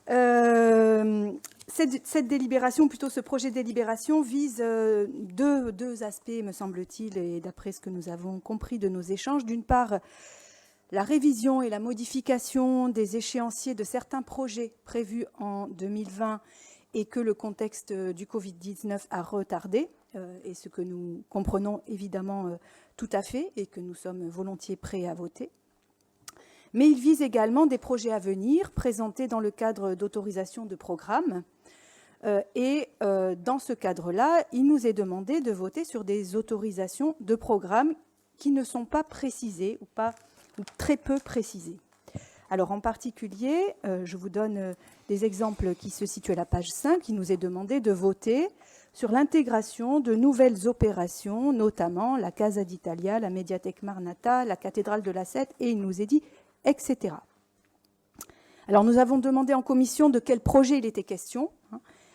Cette délibération, plutôt ce projet de délibération, vise deux aspects, me semble-t-il, et d'après ce que nous avons compris de nos échanges. D'une part, la révision et la modification des échéanciers de certains projets prévus en 2020 et que le contexte du Covid-19 a retardé, et ce que nous comprenons évidemment tout à fait et que nous sommes volontiers prêts à voter. Mais il vise également des projets à venir présentés dans le cadre d'autorisation de programme. Dans ce cadre-là, il nous est demandé de voter sur des autorisations de programme qui ne sont pas précisées ou très peu précisées. Alors en particulier, je vous donne des exemples qui se situent à la page 5. Il nous est demandé de voter sur l'intégration de nouvelles opérations, notamment la Casa d'Italia, la Médiathèque Marnata, la cathédrale de la Sète, et il nous est dit etc. Alors nous avons demandé en commission de quel projet il était question.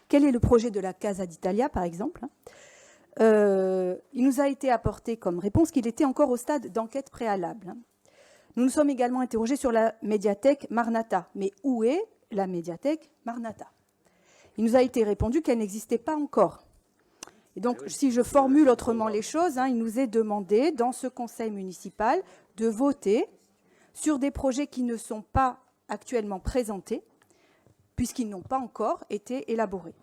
Quel est le projet de la Casa d'Italia, par exemple? Il nous a été apporté comme réponse qu'il était encore au stade d'enquête préalable. Nous nous sommes également interrogés sur la médiathèque Marnata. Mais où est la médiathèque Marnata? Il nous a été répondu qu'elle n'existait pas encore. Et donc, si je formule autrement les choses, il nous est demandé, dans ce conseil municipal, de voter sur des projets qui ne sont pas actuellement présentés, puisqu'ils n'ont pas encore été élaborés.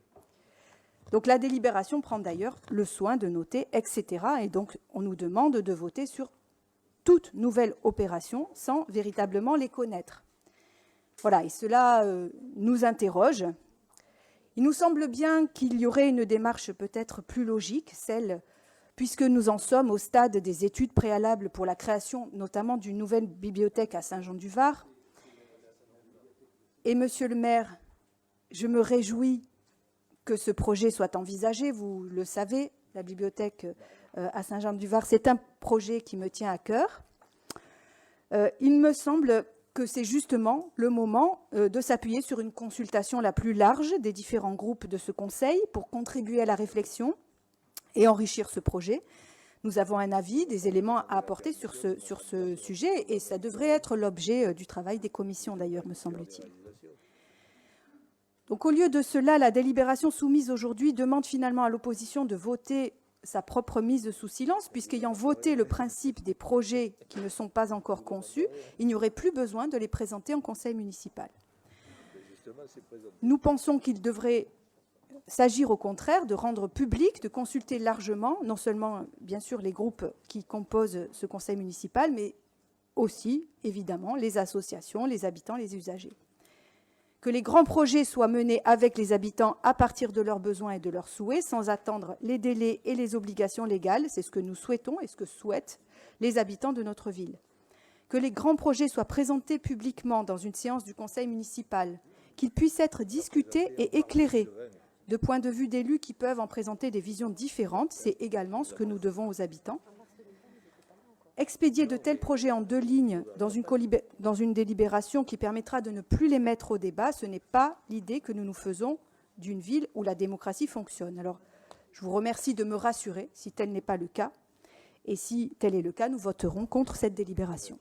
Donc la délibération prend d'ailleurs le soin de noter, etc. Et donc on nous demande de voter sur toute nouvelle opération sans véritablement les connaître. Voilà, et cela nous interroge. Il nous semble bien qu'il y aurait une démarche peut-être plus logique, celle, puisque nous en sommes au stade des études préalables pour la création notamment d'une nouvelle bibliothèque à Saint-Jean-du-Var. Et monsieur le maire, je me réjouis que ce projet soit envisagé. Vous le savez, la bibliothèque à Saint-Jean-du-Var, c'est un projet qui me tient à cœur. Il me semble que c'est justement le moment de s'appuyer sur une consultation la plus large des différents groupes de ce conseil pour contribuer à la réflexion et enrichir ce projet. Nous avons un avis, des éléments à apporter sur ce sujet, et ça devrait être l'objet du travail des commissions d'ailleurs, me semble-t-il. Donc au lieu de cela, la délibération soumise aujourd'hui demande finalement à l'opposition de voter sa propre mise sous silence, puisqu'ayant voté le principe des projets qui ne sont pas encore conçus, il n'y aurait plus besoin de les présenter en conseil municipal. Nous pensons qu'il devrait s'agir au contraire de rendre public, de consulter largement, non seulement bien sûr les groupes qui composent ce conseil municipal, mais aussi évidemment les associations, les habitants, les usagers. Que les grands projets soient menés avec les habitants à partir de leurs besoins et de leurs souhaits, sans attendre les délais et les obligations légales, c'est ce que nous souhaitons et ce que souhaitent les habitants de notre ville. Que les grands projets soient présentés publiquement dans une séance du conseil municipal, qu'ils puissent être discutés et éclairés de points de vue d'élus qui peuvent en présenter des visions différentes, c'est également ce que nous devons aux habitants. Expédier de tels projets en 2 lignes dans une délibération qui permettra de ne plus les mettre au débat, ce n'est pas l'idée que nous nous faisons d'une ville où la démocratie fonctionne. Alors, je vous remercie de me rassurer si tel n'est pas le cas. Et si tel est le cas, nous voterons contre cette délibération.